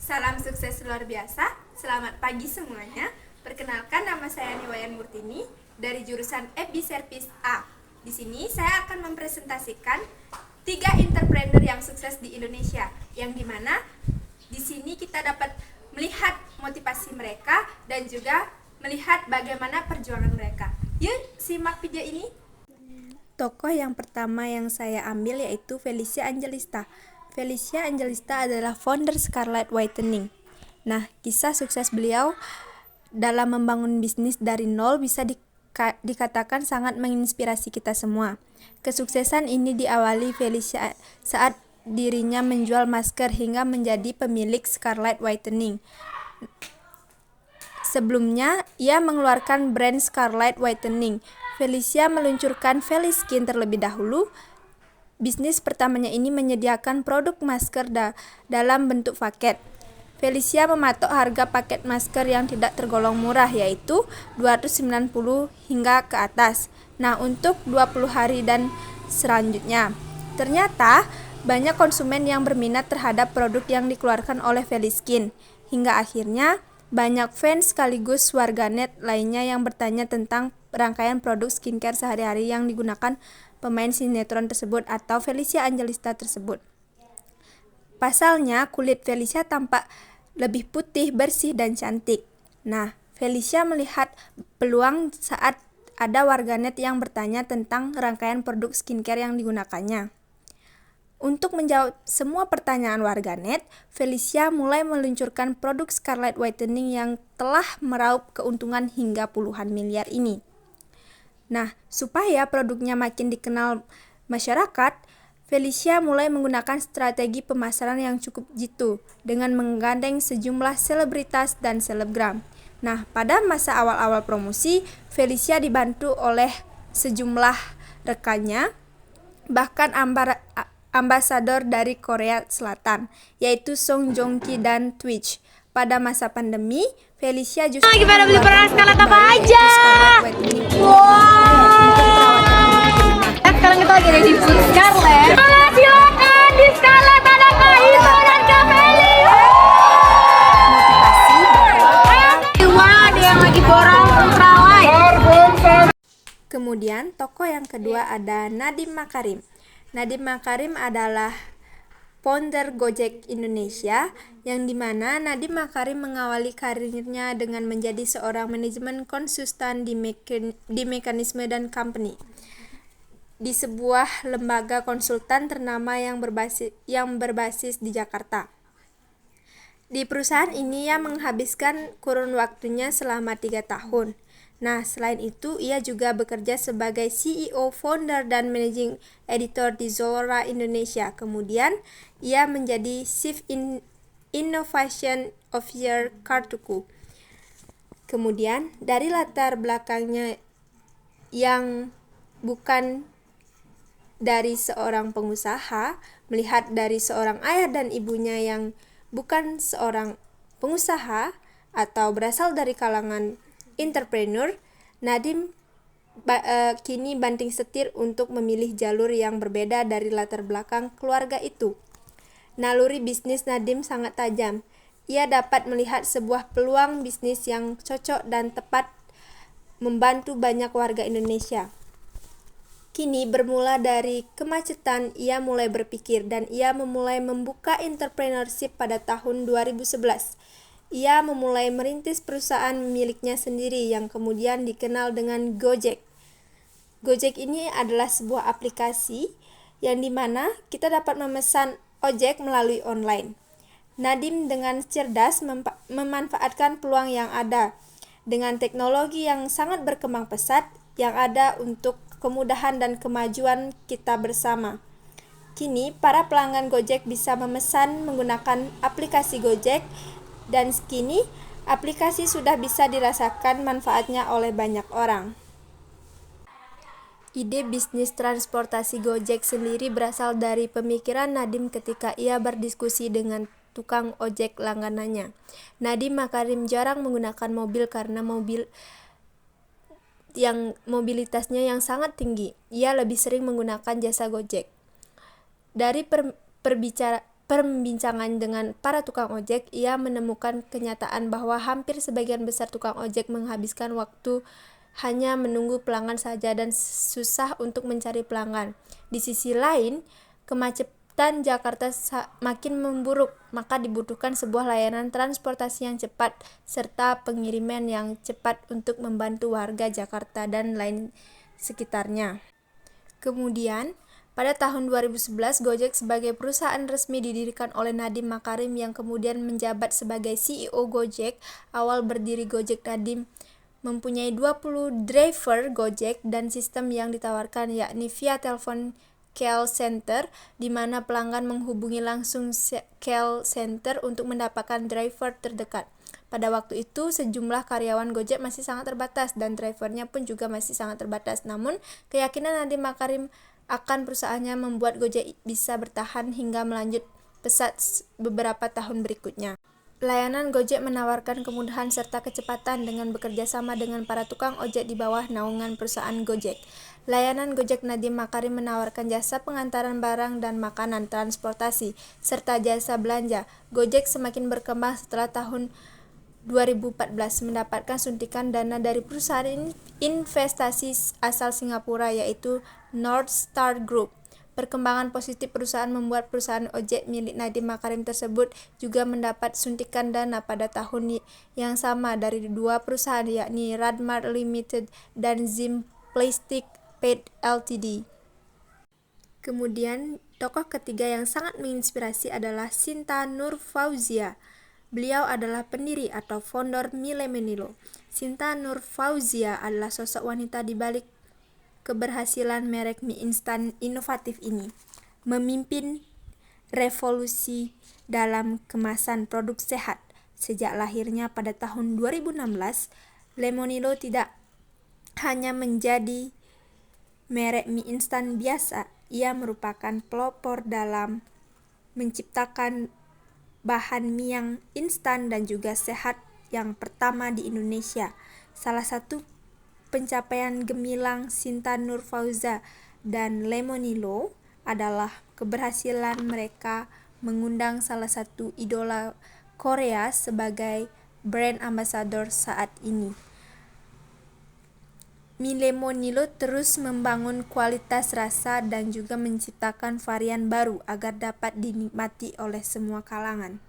Salam sukses luar biasa. Selamat pagi semuanya. Perkenalkan, nama saya Niwayan Murtini dari jurusan FB Service A. Di sini saya akan mempresentasikan 3 entrepreneur yang sukses di Indonesia, yang dimana di sini kita dapat melihat motivasi mereka dan juga melihat bagaimana perjuangan mereka. Yuk simak video ini. Tokoh yang pertama yang saya ambil yaitu Felicia Angelista. Felicia Angelista adalah founder Scarlett Whitening. Nah, kisah sukses beliau dalam membangun bisnis dari nol bisa dikatakan sangat menginspirasi kita semua. Kesuksesan ini diawali Felicia saat dirinya menjual masker hingga menjadi pemilik Scarlett Whitening. Sebelumnya, ia mengeluarkan brand Scarlett Whitening. Felicia meluncurkan Feliskin terlebih dahulu. Bisnis pertamanya ini menyediakan produk masker dalam bentuk paket. Felicia mematok harga paket masker yang tidak tergolong murah, yaitu 290 hingga ke atas. Nah, untuk 20 hari dan selanjutnya. Ternyata banyak konsumen yang berminat terhadap produk yang dikeluarkan oleh Feliskin. Hingga akhirnya banyak fans sekaligus warganet lainnya yang bertanya tentang rangkaian produk skincare sehari-hari yang digunakan pemain sinetron tersebut atau Felicia Angelista tersebut. Pasalnya, kulit Felicia tampak lebih putih, bersih, dan cantik. Nah, Felicia melihat peluang saat ada warganet yang bertanya tentang rangkaian produk skincare yang digunakannya. Untuk menjawab semua pertanyaan warganet, Felicia mulai meluncurkan produk Scarlett Whitening yang telah meraup keuntungan hingga puluhan miliar ini. Nah, supaya produknya makin dikenal masyarakat, Felicia mulai menggunakan strategi pemasaran yang cukup jitu dengan menggandeng sejumlah selebritas dan selebgram. Nah, pada masa awal-awal promosi, Felicia dibantu oleh sejumlah rekannya, bahkan ambasador dari Korea Selatan, yaitu Song Joong Ki dan Twitch. Pada masa pandemi, Felicia justru lagi pada beli perang Scarlett apa aja. Sekarang kita lagi ada di Food Scarlett. Silakan di Scarlett ada Kak Imo dan Kak Feli. Wah, ada yang lagi borong ultralight. Kemudian tokoh yang kedua ada Nadiem Makarim. Nadiem Makarim adalah founder Gojek Indonesia, yang dimana Nadiem Makarim mengawali karirnya dengan menjadi seorang manajemen konsultan di mekanisme dan company di sebuah lembaga konsultan ternama yang berbasis di Jakarta. Di perusahaan ini ia menghabiskan kurun waktunya selama 3 tahun. Nah, selain itu ia juga bekerja sebagai CEO, founder, dan managing editor di Zalora Indonesia. Kemudian ia menjadi Chief Innovation Officer Kartuku. Kemudian dari latar belakangnya yang bukan dari seorang pengusaha, melihat dari seorang ayah dan ibunya yang bukan seorang pengusaha atau berasal dari kalangan entrepreneur, Nadiem kini banting setir untuk memilih jalur yang berbeda dari latar belakang keluarga itu. Naluri bisnis Nadiem sangat tajam. Ia dapat melihat sebuah peluang bisnis yang cocok dan tepat membantu banyak warga Indonesia. Kini bermula dari kemacetan, ia mulai berpikir dan ia memulai membuka entrepreneurship pada tahun 2011. Ia memulai merintis perusahaan miliknya sendiri yang kemudian dikenal dengan Gojek. Gojek ini adalah sebuah aplikasi yang dimana kita dapat memesan ojek melalui online. Nadiem dengan cerdas memanfaatkan peluang yang ada dengan teknologi yang sangat berkembang pesat yang ada untuk kemudahan dan kemajuan kita bersama. Kini para pelanggan Gojek bisa memesan menggunakan aplikasi Gojek, dan kini aplikasi sudah bisa dirasakan manfaatnya oleh banyak orang. Ide bisnis transportasi Gojek sendiri berasal dari pemikiran Nadiem ketika ia berdiskusi dengan tukang ojek langganannya. Nadiem Makarim jarang menggunakan mobil karena mobilitasnya yang sangat tinggi. Ia lebih sering menggunakan jasa Gojek. Dari perbincangan dengan para tukang ojek, ia menemukan kenyataan bahwa hampir sebagian besar tukang ojek menghabiskan waktu hanya menunggu pelanggan saja dan susah untuk mencari pelanggan. Di sisi lain, kemacetan Jakarta makin memburuk, maka dibutuhkan sebuah layanan transportasi yang cepat serta pengiriman yang cepat untuk membantu warga Jakarta dan lain sekitarnya. Kemudian, pada tahun 2011, Gojek sebagai perusahaan resmi didirikan oleh Nadiem Makarim yang kemudian menjabat sebagai CEO Gojek. Awal berdiri Gojek, Nadiem mempunyai 20 driver Gojek dan sistem yang ditawarkan yakni via telepon call center, di mana pelanggan menghubungi langsung call center untuk mendapatkan driver terdekat. Pada waktu itu, sejumlah karyawan Gojek masih sangat terbatas dan drivernya pun juga masih sangat terbatas. Namun, keyakinan Nadiem Makarim akan perusahaannya membuat Gojek bisa bertahan hingga melanjut pesat beberapa tahun berikutnya. Layanan Gojek menawarkan kemudahan serta kecepatan dengan bekerja sama dengan para tukang ojek di bawah naungan perusahaan Gojek. Layanan Gojek Nadiem Makarim menawarkan jasa pengantaran barang dan makanan, transportasi, serta jasa belanja. Gojek semakin berkembang setelah tahun 2014 mendapatkan suntikan dana dari perusahaan investasi asal Singapura yaitu North Star Group. Perkembangan positif perusahaan membuat perusahaan ojek milik Nadiem Makarim tersebut juga mendapat suntikan dana pada tahun yang sama dari dua perusahaan yakni Radmart Limited dan Zim Plastic Paid Ltd. Kemudian, tokoh ketiga yang sangat menginspirasi adalah Sinta Nur Fauzia. Beliau adalah pendiri atau founder Millennial. Sinta Nur Fauzia adalah sosok wanita di balik keberhasilan merek mie instan inovatif ini. Memimpin revolusi dalam kemasan produk sehat. Sejak lahirnya pada tahun 2016, Lemonilo tidak hanya menjadi merek mie instan biasa, ia merupakan pelopor dalam menciptakan bahan mie yang instan dan juga sehat yang pertama di Indonesia. Salah satu pencapaian gemilang Sinta Nur Fauzia dan Lemonilo adalah keberhasilan mereka mengundang salah satu idola Korea sebagai brand ambassador saat ini. Mie Lemonilo terus membangun kualitas rasa dan juga menciptakan varian baru agar dapat dinikmati oleh semua kalangan.